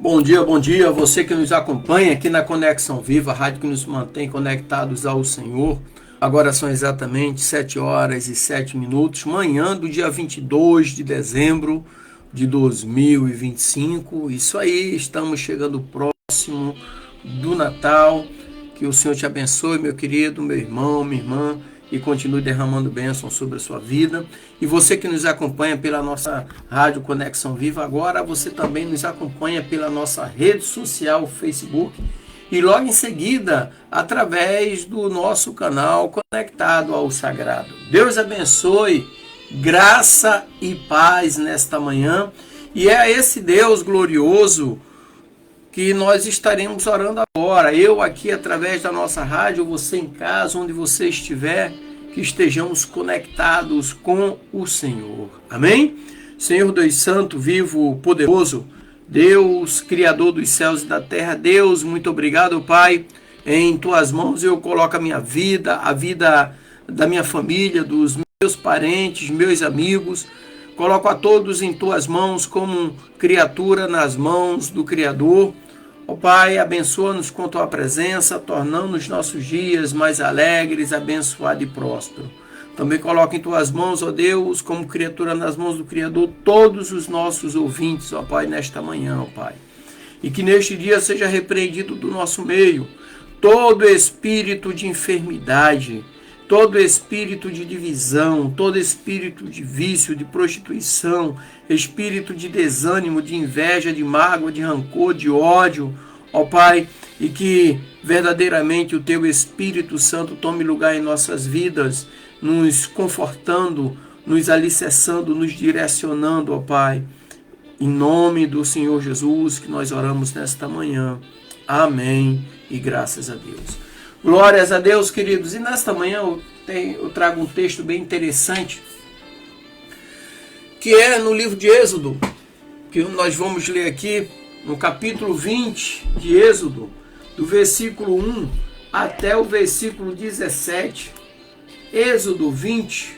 Bom dia, você que nos acompanha aqui na Conexão Viva, a rádio que nos mantém conectados ao Senhor. Agora são exatamente 7 horas e 7 minutos, manhã do dia 22 de dezembro de 2025. Isso aí, estamos chegando próximo do Natal. Que o Senhor te abençoe, meu querido, meu irmão, minha irmã, e continue derramando bênção sobre a sua vida. E você que nos acompanha pela nossa rádio Conexão Viva, agora você também nos acompanha pela nossa rede social Facebook e logo em seguida através do nosso canal Conectado ao Sagrado. Deus abençoe, graça e paz nesta manhã, e é a esse Deus glorioso que nós estaremos orando agora. Eu aqui através da nossa rádio, você em casa, onde você estiver, que estejamos conectados com o Senhor. Amém? Senhor Deus Santo, vivo, poderoso, Deus, Criador dos céus e da terra, Deus, muito obrigado, Pai. Em Tuas mãos eu coloco a minha vida, a vida da minha família, dos meus parentes, meus amigos. Coloco a todos em Tuas mãos como criatura nas mãos do Criador. Ó Pai, abençoa-nos com Tua presença, tornando os nossos dias mais alegres, abençoados e prósperos. Também coloca em Tuas mãos, ó Deus, como criatura nas mãos do Criador, todos os nossos ouvintes, ó Pai, nesta manhã, ó Pai. E que neste dia seja repreendido do nosso meio todo espírito de enfermidade, todo espírito de divisão, todo espírito de vício, de prostituição, espírito de desânimo, de inveja, de mágoa, de rancor, de ódio, ó Pai, e que verdadeiramente o Teu Espírito Santo tome lugar em nossas vidas, nos confortando, nos alicerçando, nos direcionando, ó Pai. Em nome do Senhor Jesus que nós oramos nesta manhã. Amém e graças a Deus. Glórias a Deus, queridos. E nesta manhã eu trago um texto bem interessante, que é no livro de Êxodo, que nós vamos ler aqui no capítulo 20 de Êxodo, do versículo 1 até o versículo 17. Êxodo 20,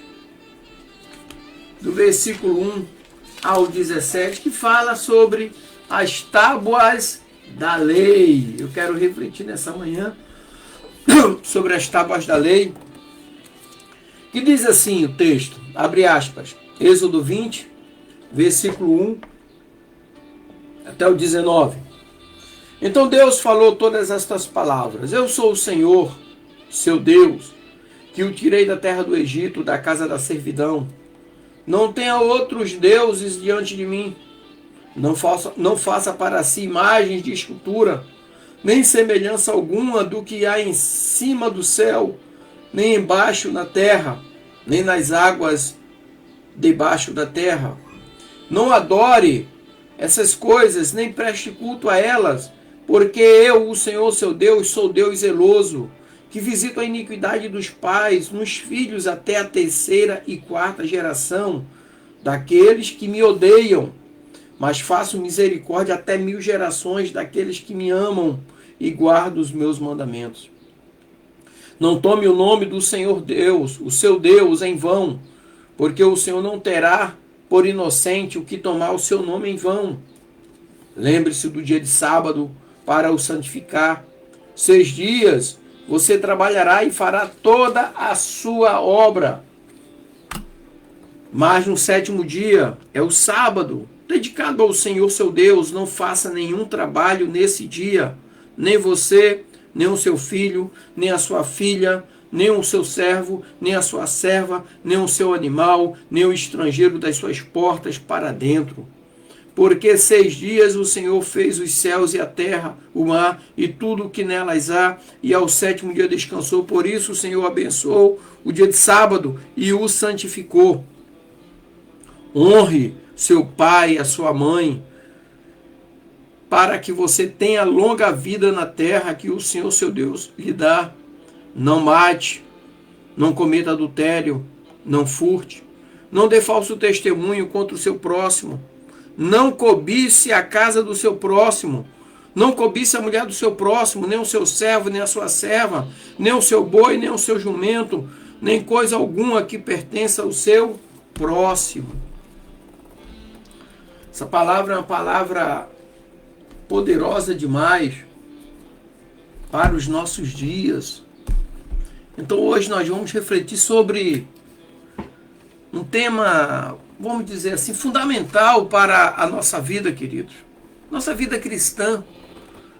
do versículo 1 ao 17, que fala sobre as tábuas da lei. Eu quero refletir nessa manhã sobre as tábuas da lei, que diz assim o texto, abre aspas, Êxodo 20, versículo 1 até o 19. Então Deus falou todas estas palavras: Eu sou o Senhor, seu Deus, que o tirei da terra do Egito, da casa da servidão. Não tenha outros deuses diante de mim. Não faça para si imagens de escultura, nem semelhança alguma do que há em cima do céu, nem embaixo na terra, nem nas águas debaixo da terra. Não adore essas coisas, nem preste culto a elas, porque eu, o Senhor seu Deus, sou Deus zeloso, que visito a iniquidade dos pais nos filhos até a 3ª e 4ª geração daqueles que me odeiam, mas faço misericórdia até 1000 gerações daqueles que me amam e guardam os meus mandamentos. Não tome o nome do Senhor Deus, o seu Deus, em vão, porque o Senhor não terá por inocente o que tomar o seu nome em vão. Lembre-se do dia de sábado para o santificar. 6 dias você trabalhará e fará toda a sua obra. Mas no 7º dia é o sábado, dedicado ao Senhor seu Deus. Não faça nenhum trabalho nesse dia, nem você, nem o seu filho, nem a sua filha, nem o seu servo, nem a sua serva, nem o seu animal, nem o estrangeiro das suas portas para dentro. Porque 6 dias o Senhor fez os céus e a terra, o mar e tudo o que nelas há, e ao 7º dia descansou. Por isso o Senhor abençoou o dia de sábado e o santificou. Honre seu pai e a sua mãe, para que você tenha longa vida na terra que o Senhor seu Deus lhe dá. Não mate, não cometa adultério, não furte, não dê falso testemunho contra o seu próximo, não cobice a casa do seu próximo, não cobice a mulher do seu próximo, nem o seu servo, nem a sua serva, nem o seu boi, nem o seu jumento, nem coisa alguma que pertença ao seu próximo. Essa palavra é uma palavra poderosa demais para os nossos dias. Então hoje nós vamos refletir sobre um tema, vamos dizer assim, fundamental para a nossa vida, queridos. Nossa vida cristã,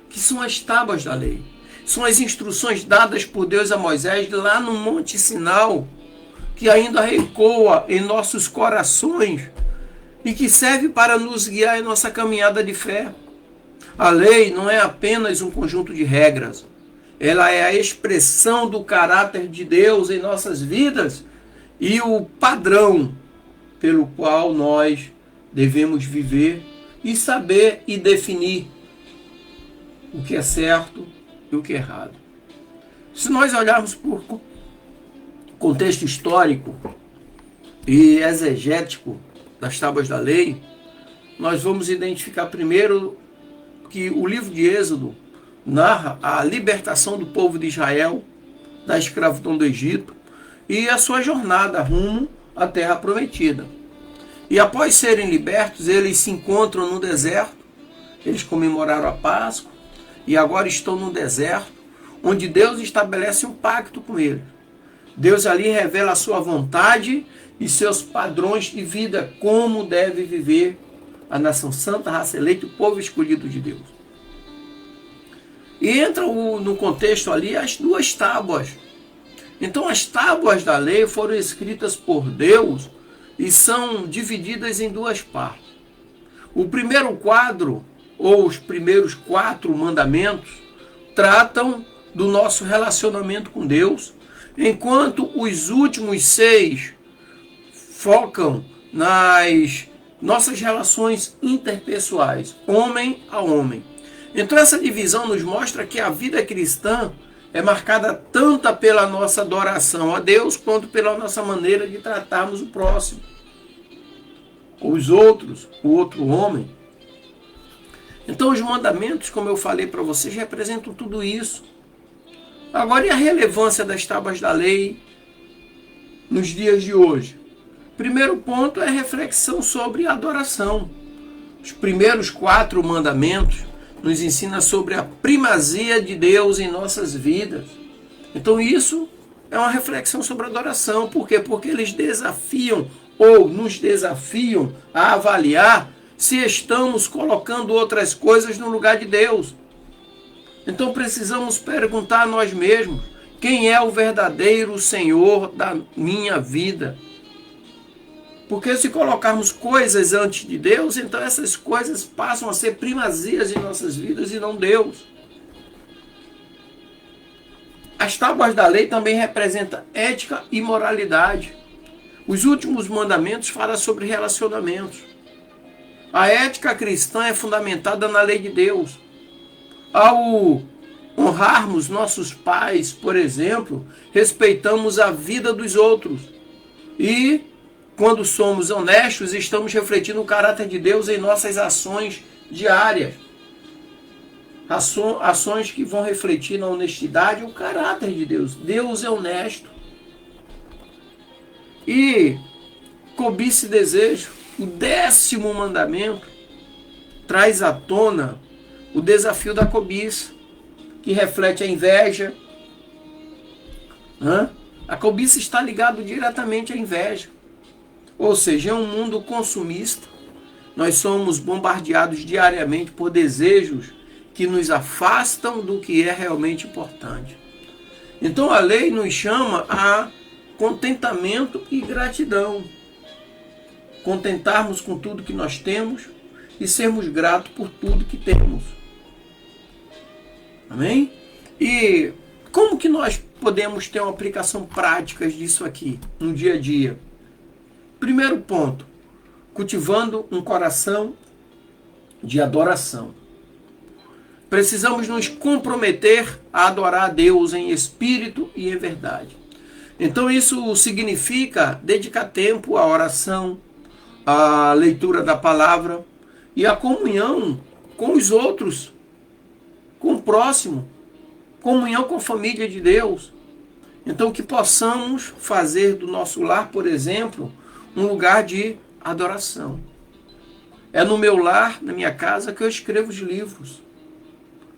que são as tábuas da lei. São as instruções dadas por Deus a Moisés lá no Monte Sinai, que ainda ecoa em nossos corações e que serve para nos guiar em nossa caminhada de fé. A lei não é apenas um conjunto de regras. Ela é a expressão do caráter de Deus em nossas vidas e o padrão pelo qual nós devemos viver e saber e definir o que é certo e o que é errado. Se nós olharmos por contexto histórico e exegético das tábuas da lei, nós vamos identificar primeiro que o livro de Êxodo narra a libertação do povo de Israel da escravidão do Egito e a sua jornada rumo à terra prometida. E após serem libertos, eles se encontram no deserto, eles comemoraram a Páscoa e agora estão no deserto, onde Deus estabelece um pacto com eles. Deus ali revela a sua vontade e seus padrões de vida, como deve viver a nação santa, raça eleita, o povo escolhido de Deus. E entra no contexto ali as duas tábuas. Então as tábuas da lei foram escritas por Deus e são divididas em duas partes. O primeiro quadro, ou os primeiros 4 mandamentos, tratam do nosso relacionamento com Deus, enquanto os últimos 6 focam nas nossas relações interpessoais, homem a homem. Então essa divisão nos mostra que a vida cristã é marcada tanto pela nossa adoração a Deus, quanto pela nossa maneira de tratarmos o próximo, os outros, o outro homem. Então os mandamentos, como eu falei para vocês, representam tudo isso. Agora, e a relevância das tábuas da lei nos dias de hoje? Primeiro ponto é a reflexão sobre a adoração. Os primeiros 4 mandamentos nos ensinam sobre a primazia de Deus em nossas vidas. Então isso é uma reflexão sobre a adoração. Por quê? Porque eles desafiam ou nos desafiam a avaliar se estamos colocando outras coisas no lugar de Deus. Então precisamos perguntar a nós mesmos: quem é o verdadeiro Senhor da minha vida? Porque se colocarmos coisas antes de Deus, então essas coisas passam a ser primazias em nossas vidas e não Deus. As tábuas da lei também representam ética e moralidade. Os últimos mandamentos falam sobre relacionamentos. A ética cristã é fundamentada na lei de Deus. Ao honrarmos nossos pais, por exemplo, respeitamos a vida dos outros. E quando somos honestos, estamos refletindo o caráter de Deus em nossas ações diárias. Ações que vão refletir na honestidade e o caráter de Deus. Deus é honesto. E cobiça e desejo, o 10º mandamento, traz à tona o desafio da cobiça, que reflete a inveja. A cobiça está ligada diretamente à inveja. Ou seja, é um mundo consumista. Nós somos bombardeados diariamente por desejos que nos afastam do que é realmente importante. Então a lei nos chama a contentamento e gratidão. Contentarmos com tudo que nós temos e sermos gratos por tudo que temos. Amém? E como que nós podemos ter uma aplicação prática disso aqui no dia a dia? Primeiro ponto, cultivando um coração de adoração. Precisamos nos comprometer a adorar a Deus em espírito e em verdade. Então isso significa dedicar tempo à oração, à leitura da palavra e à comunhão com os outros, com o próximo, comunhão com a família de Deus. Então que possamos fazer do nosso lar, por exemplo, um lugar de adoração. É no meu lar, na minha casa, que eu escrevo os livros.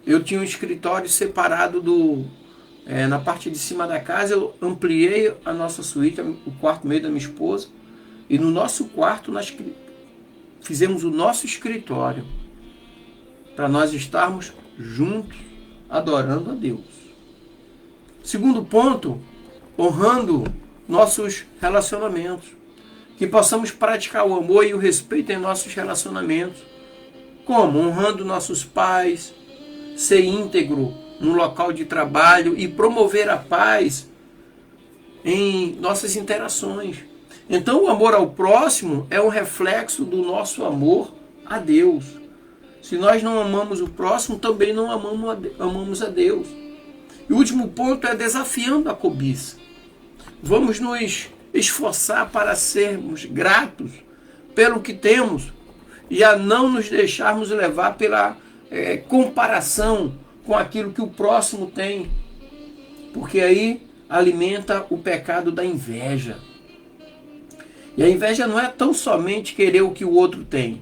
eu tinha um escritório separado na parte de cima da casa. Eu ampliei a nossa suíte, o quarto meio da minha esposa, e no nosso quarto nós fizemos o nosso escritório para nós estarmos juntos adorando a Deus. Segundo ponto, honrando nossos relacionamentos, que possamos praticar o amor e o respeito em nossos relacionamentos. Como? Honrando nossos pais, ser íntegro no local de trabalho e promover a paz em nossas interações. Então, o amor ao próximo é um reflexo do nosso amor a Deus. Se nós não amamos o próximo, também não amamos a Deus. E o último ponto é desafiando a cobiça. Vamos nos esforçar para sermos gratos pelo que temos e a não nos deixarmos levar pela comparação com aquilo que o próximo tem, porque aí alimenta o pecado da inveja. E a inveja não é tão somente querer o que o outro tem,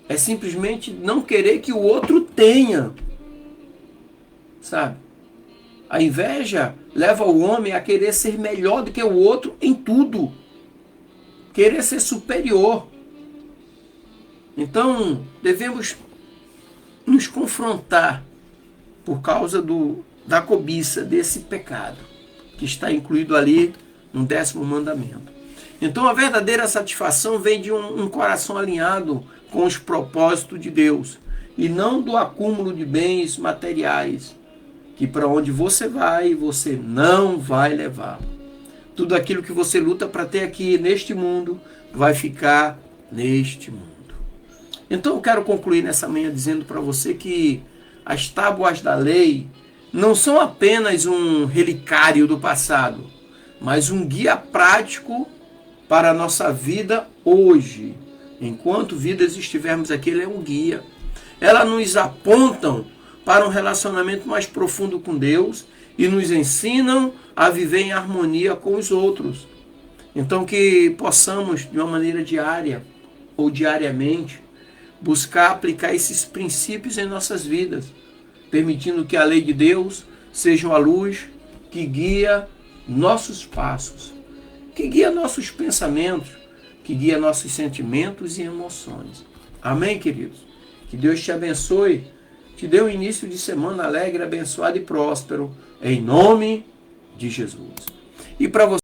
é simplesmente não querer que o outro tenha, sabe? A inveja leva o homem a querer ser melhor do que o outro em tudo, querer ser superior. Então, devemos nos confrontar por causa da cobiça, desse pecado, que está incluído ali no 10º mandamento. Então, a verdadeira satisfação vem de um coração alinhado com os propósitos de Deus, e não do acúmulo de bens materiais, que para onde você vai, você não vai levar. Tudo aquilo que você luta para ter aqui neste mundo, vai ficar neste mundo. Então eu quero concluir nessa manhã dizendo para você que as tábuas da lei não são apenas um relicário do passado, mas um guia prático para a nossa vida hoje. Enquanto vidas estivermos aqui, ele é um guia. Elas nos apontam para um relacionamento mais profundo com Deus e nos ensinam a viver em harmonia com os outros. Então que possamos, de uma maneira diária ou diariamente, buscar aplicar esses princípios em nossas vidas, permitindo que a lei de Deus seja uma luz que guia nossos passos, que guia nossos pensamentos, que guia nossos sentimentos e emoções. Amém, queridos? Que Deus te abençoe, te dê um início de semana alegre, abençoado e próspero, em nome de Jesus. E para você